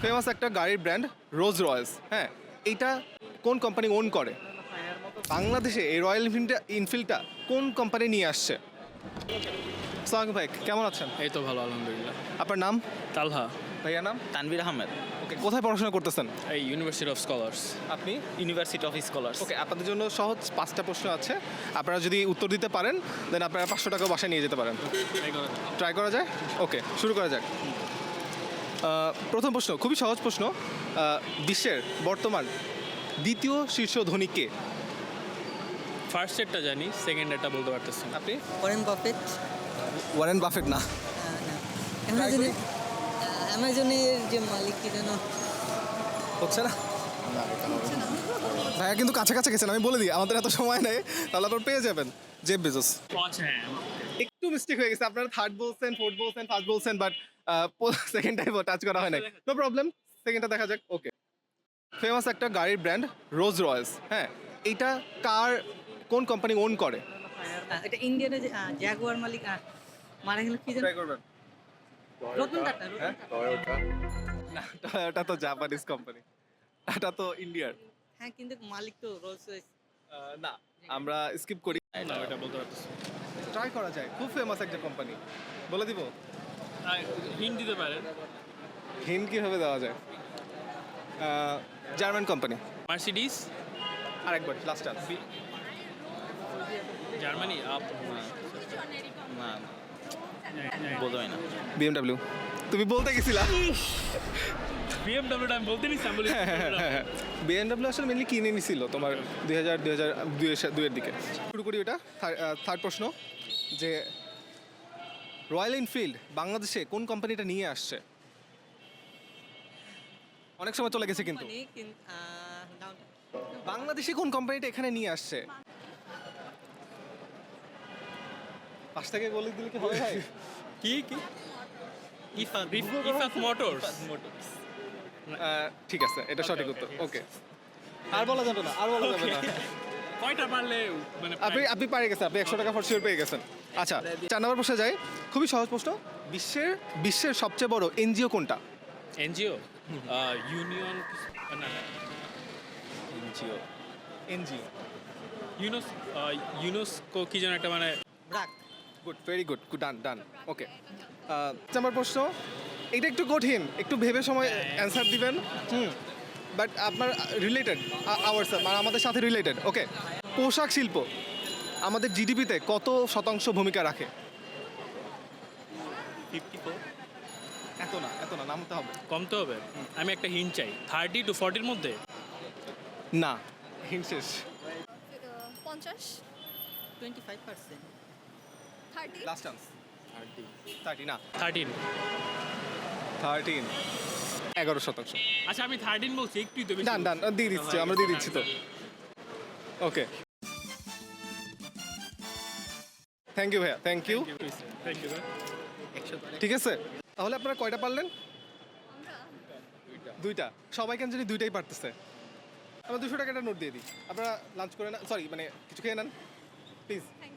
Famous একটা গাড়ির brand রোজ রয়েস। হ্যাঁ, এইটা কোন কোম্পানি ওন করে? বাংলাদেশে এই রয়্যাল ইনফিল্ডটা কোন কোম্পানি নিয়ে আসছে? সালাম ভাই, কেমন আছেন? এই তো ভালো আলহামদুলিল্লাহ। আপনার নাম? তালহা, ভাইয়ার নাম? তানভীর আহমেদ, ওকে, কোথায় পড়াশোনা করতেছেন এই ইউনিভার্সিটি অফ স্কলার্স। আপনি? University of Scholars. ওকে, আপনাদের জন্য সহজ 5টা প্রশ্ন আছে। আপনারা যদি উত্তর দিতে পারেন দেন আপনারা 500 টাকা বাসায় নিয়ে যেতে পারেন। ট্রাই করা যায়? ওকে, শুরু করা যাক। প্রথম প্রশ্ন খুবই সহজ প্রশ্ন। বিশ্বের বর্তমান দ্বিতীয় শীর্ষ ধনী কে? ফার্স্ট সেটটা জানি, সেকেন্ড এটা বলতে পারতেছি না। আপনি? Warren Buffett. ওয়ারেন বাফেট না। অ্যামাজনের অ্যামাজনের যে মালিক কি যেন হচ্ছে না? ভাইয়া কিন্তু কাছাকাছি গেছেন, আমি বলে দিই, আমাদের এত সময় নেই, তাহলে আপনারা পেয়ে যাবেন। Jeff Bezos. একটু মিস্টেক হয়ে গেছে, আপনারা থার্ড বলছেন, ফোর্থ বলছেন, ফার্স্ট বলছেন, বাট সেকেন্ড টাইম টাচ করা হয় নাই। নো প্রবলেম, সেকেন্ডটা দেখা যাক। ওকে, ফেমাস একটা গাড়ির ব্র্যান্ড রোজ রয়েস। হ্যাঁ, এইটা কোন কোম্পানি ওন করে? এটা ইন্ডিয়ানের যে জাগুয়ার মালিক মারা গেল কি যেন ট্রাই করবেন। রতন টাটা। হ্যাঁ, না, টয়োটা তো জাপানিজ কোম্পানি, এটা তো ইন্ডিয়ার। হ্যাঁ, কিন্তু মালিক তো রোলস রয়েস। না, আমরা স্কিপ করি। না, এটা বলতে পারতেছি না। ট্রাই করা যায়, খুব ফেমাস একটা কোম্পানি। বলে দিব? হিন্ট দিতে পারেন। হিন্ট কিভাবে দেওয়া যায়? German company. মার্সিডিস, আরেকবার লাস্ট চান্স। জার্মানি, আপ না, বলতে হয় না। বিএমডব্লিউ। তুমি বলতে গেছিলা। বিএমডব্লিউটা আমি বলতে নিচ্ছি, আমি বলি বিএমডব্লিউ আসলে মেনলি কিনে নিছিল তোমার 2002 এর দিকে। শুরু করি ওটা। থার্ড প্রশ্ন, যে রয়্যাল এনফিল্ড বাংলাদেশে কোন কোম্পানিটা নিয়ে আসছে? অনেক সময় চলে গেছে কিন্তু। বাংলাদেশে কোন কোম্পানিটা এখানে নিয়ে আসছে? পাশ থেকে বলে দিলে কি হবে ভাই? কি ইফাক মোটরস। ঠিক আছে, এটা সঠিক উত্তর। ওকে, আর বলা যাবে না, আর বলা যাবে না। কয়টা পারলে মানে আপনি পারে গেছেন, আপনি 100 টাকা ফর শিওর পেয়ে গেছেন। আচ্ছা, 4 নম্বর প্রশ্নে যাই। খুবই সহজ প্রশ্ন। বিশ্বের সবচেয়ে বড় এনজিও কোনটা? এনজিও, ইউনিয়ন, না এনজিও ইউনেস্কো কি যেন একটা, মানে ব্রাক। গুড, ভেরি গুড, ডান। ওকে, নম্বর প্রশ্ন, এটা একটু কঠিন, একটু ভেবে সময় অ্যান্সার দিবেন। বাট আপনার রিলেটেড, আমাদের সাথে রিলেটেড। ওকে, পোশাক শিল্প আমাদের জিডিপিতে কত শতাংশ ভূমিকা রাখে? 54। এত না, নামতে হবে। কমতে হবে। আমি একটা হিন্ট চাই, 30 to 40 মধ্যে। না, হিন্ট শেষ। 50, 25%। 30, লাস্ট চান্স। 30 না, 13। 11%। আচ্ছা, আমি 13 বলছি, একটুই তো বেশি। ডান, দিয়ে দিচ্ছি, আমরা দিয়ে দিচ্ছি তো। ওকে, থ্যাংক ইউ ভাইয়া, থ্যাংক ইউ। Thank you. ঠিক আছে, তাহলে আপনারা কয়টা পারলেন? আমরা 2টা। সবাই কেন জানি 2টাই পারতেছে। আমরা 200 টাকা একটা নোট দিয়ে দিই, আপনারা লাঞ্চ করে না, সরি মানে কিছু খেয়ে নেন প্লিজ। থ্যাংক